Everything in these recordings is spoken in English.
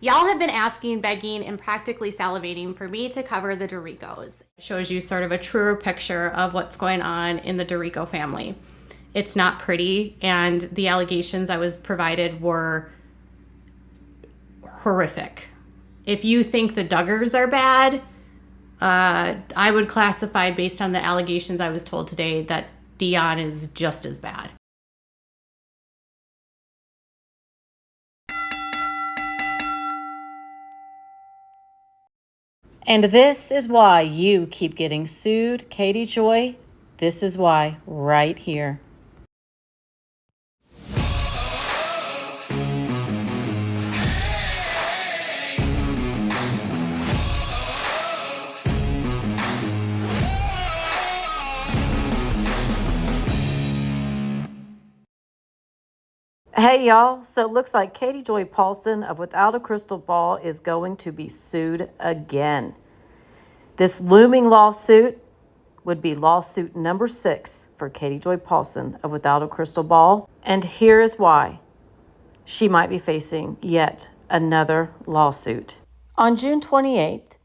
Y'all have been asking, begging, and practically salivating for me to cover the Derricos. It shows you sort of a truer picture of what's going on in the Derrico family. It's not pretty, and the allegations I was provided were horrific. If you think the Duggars are bad, I would classify, based on the allegations I was told today, that Deon is just as bad. And this is why you keep getting sued, Katie Joy. This is why, right here. Hey y'all, so it looks like Katie Joy Paulson of Without a Crystal Ball is going to be sued again. This looming lawsuit would be lawsuit number 6 for Katie Joy Paulson of Without a Crystal Ball. And here is why she might be facing yet another lawsuit. On June 28th,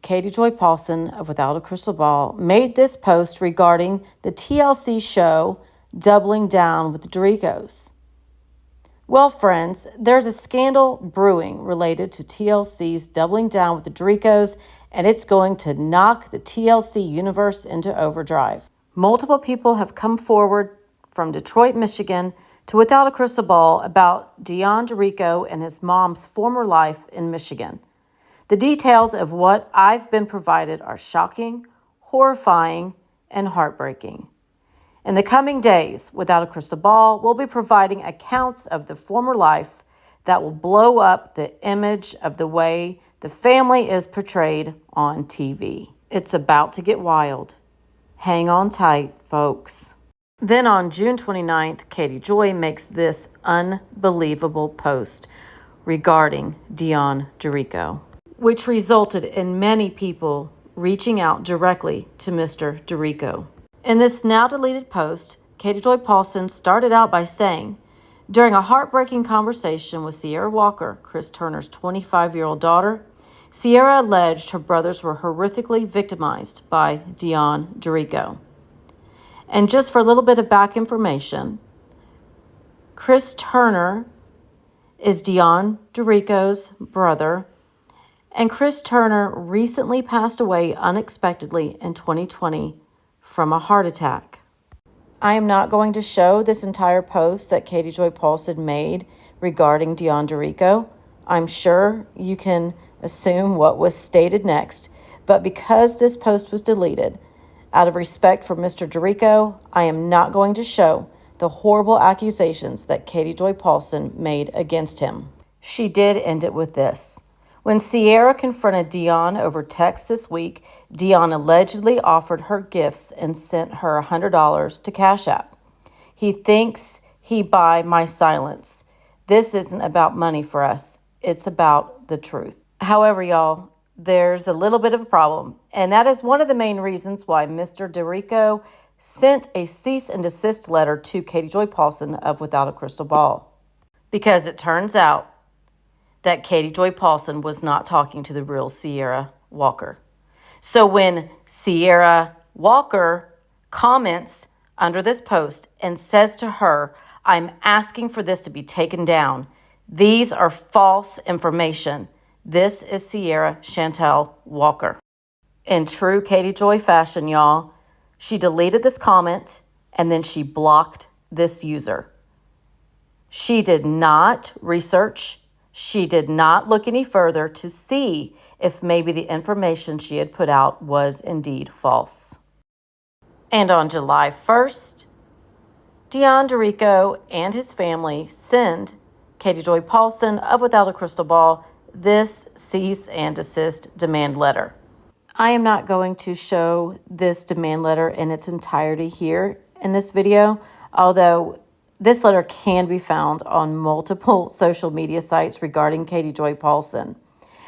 Katie Joy Paulson of Without a Crystal Ball made this post regarding the TLC show Down Withe the Derricos. Well, friends, there's a scandal brewing related to TLC's Doubling Down with the Derricos, and it's going to knock the TLC universe into overdrive. Multiple people have come forward from Detroit, Michigan, to Without a Crystal Ball about Deon Derrico and his mom's former life in Michigan. The details of what I've been provided are shocking, horrifying, and heartbreaking. In the coming days, Without a Crystal Ball will be providing accounts of the former life that will blow up the image of the way the family is portrayed on TV. It's about to get wild. Hang on tight, folks. Then on June 29th, Katie Joy makes this unbelievable post regarding Deon Derrico, which resulted in many people reaching out directly to Mr. Derrico. In this now deleted post, Katie Joy Paulson started out by saying, during a heartbreaking conversation with Sierra Walker, Chris Turner's 25-year-old daughter, Sierra alleged her brothers were horrifically victimized by Deon Derrico. And just for a little bit of back information, Chris Turner is Deon Derrico's brother, and Chris Turner recently passed away unexpectedly in 2020 from a heart attack. I am not going to show this entire post that Katie Joy Paulson made regarding Deon Derrico. I'm sure you can assume what was stated next, but because this post was deleted, out of respect for Mr. Derrico, I am not going to show the horrible accusations that Katie Joy Paulson made against him. She did end it with this. When Sierra confronted Deon over text this week, Deon allegedly offered her gifts and sent her $100 to Cash App. He thinks he buy my silence. This isn't about money for us. It's about the truth. However, y'all, there's a little bit of a problem, and that is one of the main reasons why Mr. Derrico sent a cease and desist letter to Katie Joy Paulson of Without a Crystal Ball. Because it turns out that Katie Joy Paulson was not talking to the real Sierra Walker. So when Sierra Walker comments under this post and says to her, I'm asking for this to be taken down, these are false information. This is Sierra Chantel Walker. In true Katie Joy fashion, y'all, she deleted this comment and then she blocked this user. She did not research. She did not look any further to see if maybe the information she had put out was indeed false. And on July 1st, Deon Derrico and his family send Katie Joy Paulson of Without a Crystal Ball this cease and desist demand letter. I am not going to show this demand letter in its entirety here in this video, although this letter can be found on multiple social media sites regarding Katie Joy Paulson.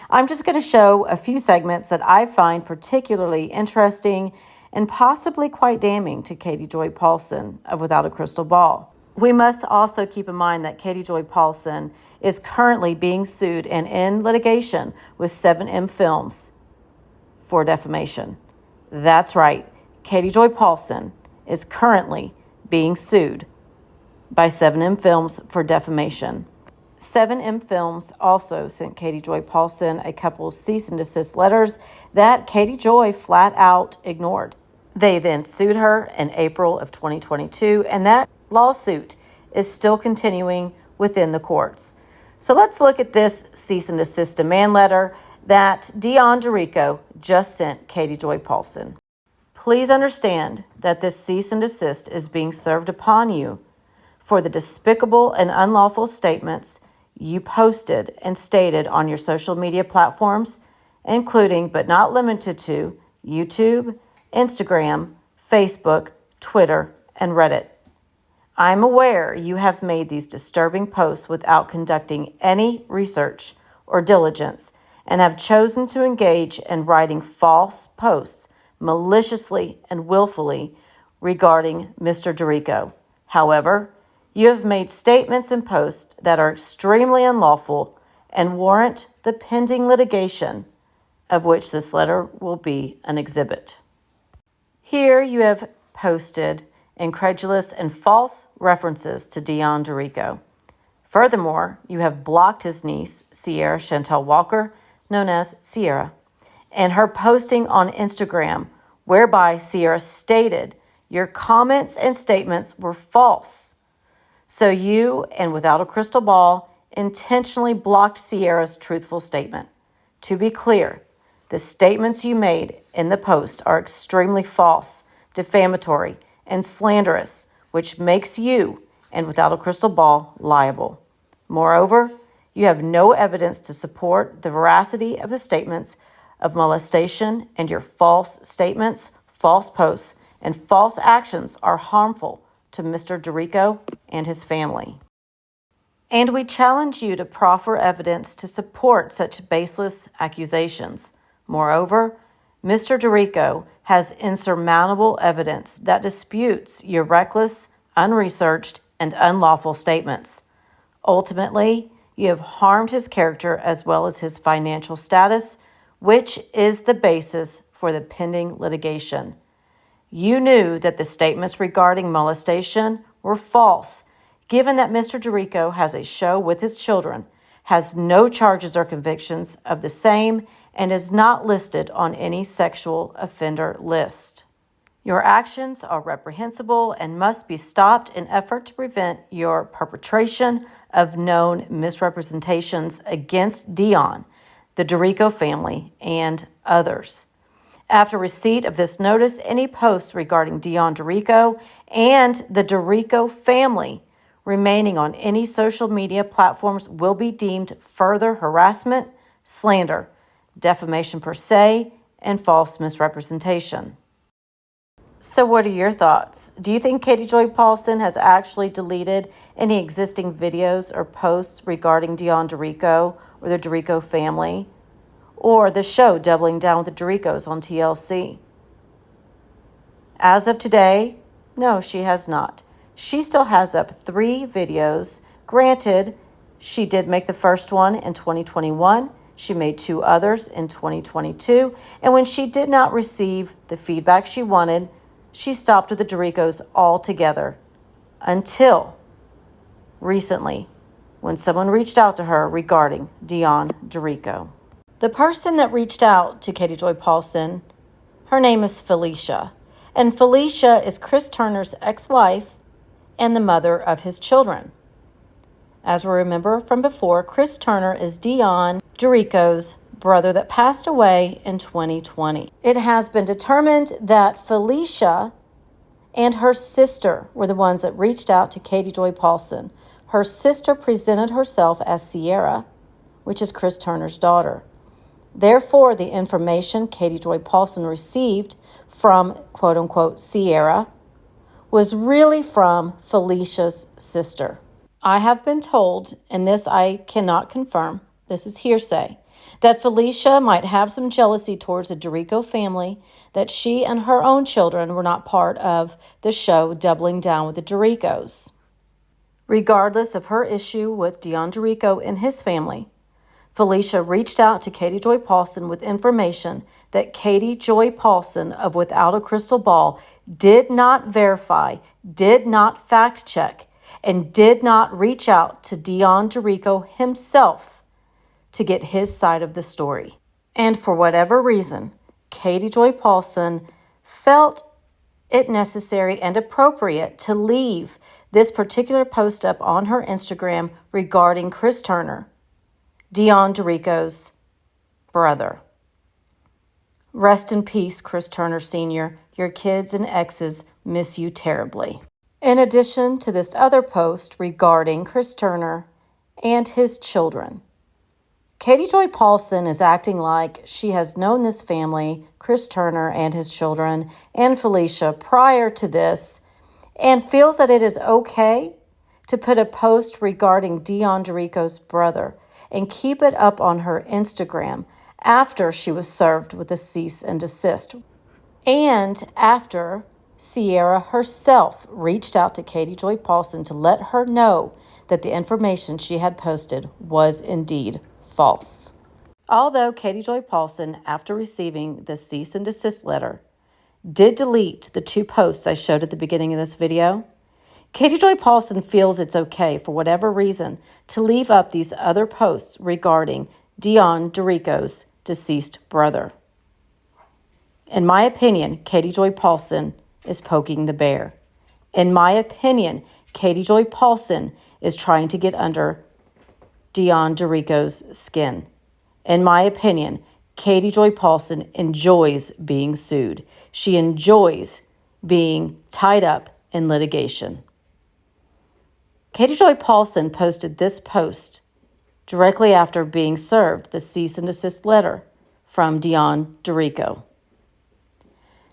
I'm just going to show a few segments that I find particularly interesting and possibly quite damning to Katie Joy Paulson of Without a Crystal Ball. We must also keep in mind that Katie Joy Paulson is currently being sued and in litigation with 7M Films for defamation. That's right, Katie Joy Paulson is currently being sued by 7M Films for defamation. 7M Films also sent Katie Joy Paulson a couple cease and desist letters that Katie Joy flat out ignored. They then sued her in April of 2022, and that lawsuit is still continuing within the courts. So let's look at this cease and desist demand letter that Deon Derrico just sent Katie Joy Paulson. Please understand that this cease and desist is being served upon you for the despicable and unlawful statements you posted and stated on your social media platforms, including but not limited to YouTube, Instagram, Facebook, Twitter, and Reddit. I'm aware you have made these disturbing posts without conducting any research or diligence and have chosen to engage in writing false posts maliciously and willfully regarding Mr. Derrico. However, you have made statements and posts that are extremely unlawful and warrant the pending litigation, of which this letter will be an exhibit. Here you have posted incredulous and false references to Deon Derrico. Furthermore, you have blocked his niece, Sierra Chantel Walker, known as Sierra, and her posting on Instagram, whereby Sierra stated your comments and statements were false. So you, and without a crystal ball, intentionally blocked Sierra's truthful statement. To be clear, the statements you made in the post are extremely false, defamatory, and slanderous, which makes you, and without a crystal ball, liable. Moreover, you have no evidence to support the veracity of the statements of molestation, and your false statements, false posts, and false actions are harmful to Mr. Derrico and his family. And we challenge you to proffer evidence to support such baseless accusations. Moreover, Mr. Derrico has insurmountable evidence that disputes your reckless, unresearched, and unlawful statements. Ultimately, you have harmed his character as well as his financial status, which is the basis for the pending litigation. You knew that the statements regarding molestation were false, given that Mr. Derrico has a show with his children, has no charges or convictions of the same, and is not listed on any sexual offender list. Your actions are reprehensible and must be stopped in effort to prevent your perpetration of known misrepresentations against Deon, the Derrico family, and others. After receipt of this notice, any posts regarding Deon Derrico and the Derrico family remaining on any social media platforms will be deemed further harassment, slander, defamation per se, and false misrepresentation. So what are your thoughts? Do you think Katie Joy Paulson has actually deleted any existing videos or posts regarding Deon Derrico or the Derrico family, or the show Doubling Down with the Derricos on TLC? As of today, no, she has not. She still has up 3 videos. Granted, she did make the first one in 2021. She made 2 others in 2022. And when she did not receive the feedback she wanted, she stopped with the Derricos altogether until recently when someone reached out to her regarding Deon Derrico. The person that reached out to Katie Joy Paulson, her name is Felicia. And Felicia is Chris Turner's ex-wife and the mother of his children. As we remember from before, Chris Turner is Deon Derrico's brother that passed away in 2020. It has been determined that Felicia and her sister were the ones that reached out to Katie Joy Paulson. Her sister presented herself as Sierra, which is Chris Turner's daughter. Therefore, the information Katie Joy Paulson received from quote-unquote Sierra was really from Felicia's sister. I have been told, and this I cannot confirm, this is hearsay, that Felicia might have some jealousy towards the Derrico family, that she and her own children were not part of the show Doubling Down with the Derricos. Regardless of her issue with Deon Derrico and his family, Felicia reached out to Katie Joy Paulson with information that Katie Joy Paulson of Without a Crystal Ball did not verify, did not fact check, and did not reach out to Deon Derrico himself to get his side of the story. And for whatever reason, Katie Joy Paulson felt it necessary and appropriate to leave this particular post up on her Instagram regarding Chris Turner, Deon Derrico's brother. Rest in peace, Chris Turner Sr. Your kids and exes miss you terribly. In addition to this other post regarding Chris Turner and his children, Katie Joy Paulson is acting like she has known this family, Chris Turner and his children, and Felicia prior to this, and feels that it is okay to put a post regarding Deon Derrico's brother and keep it up on her Instagram after she was served with a cease and desist, and after Sierra herself reached out to Katie Joy Paulson to let her know that the information she had posted was indeed false. Although Katie Joy Paulson, after receiving the cease and desist letter, did delete the 2 posts I showed at the beginning of this video, Katie Joy Paulson feels it's okay, for whatever reason, to leave up these other posts regarding Deon Derrico's deceased brother. In my opinion, Katie Joy Paulson is poking the bear. In my opinion, Katie Joy Paulson is trying to get under Deon Derrico's skin. In my opinion, Katie Joy Paulson enjoys being sued. She enjoys being tied up in litigation. Katie Joy Paulson posted this post directly after being served the cease and desist letter from Deon Derrico.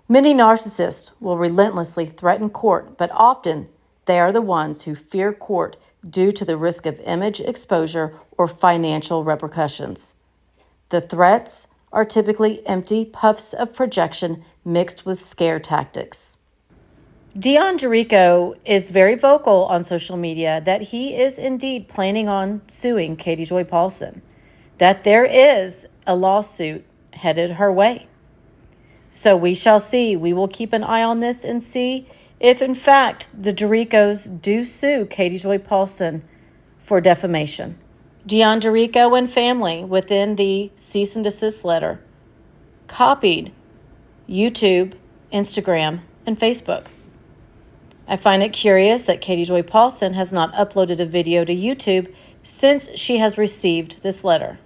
Many narcissists will relentlessly threaten court, but often they are the ones who fear court due to the risk of image exposure or financial repercussions. The threats are typically empty puffs of projection mixed with scare tactics. Deon Derrico is very vocal on social media that he is indeed planning on suing Katie Joy Paulson, that there is a lawsuit headed her way. So we shall see. We will keep an eye on this and see if, in fact, the Derricos do sue Katie Joy Paulson for defamation. Deon Derrico and family, within the cease and desist letter, copied YouTube, Instagram, and Facebook. I find it curious that Katie Joy Paulson has not uploaded a video to YouTube since she has received this letter.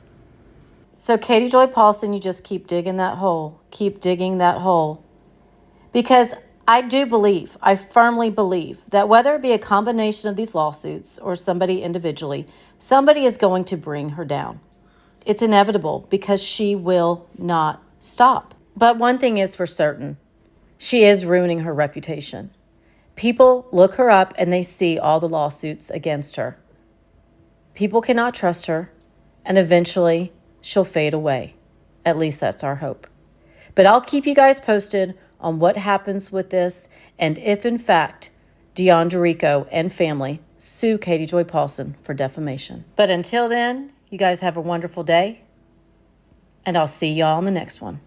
So Katie Joy Paulson, you just keep digging that hole. Keep digging that hole. Because I do believe, I firmly believe, that whether it be a combination of these lawsuits or somebody individually, somebody is going to bring her down. It's inevitable because she will not stop. But one thing is for certain, she is ruining her reputation. People look her up and they see all the lawsuits against her. People cannot trust her, and eventually she'll fade away. At least that's our hope. But I'll keep you guys posted on what happens with this and if, in fact, Deon Derrico and family sue Katie Joy Paulson for defamation. But until then, you guys have a wonderful day, and I'll see y'all on the next one.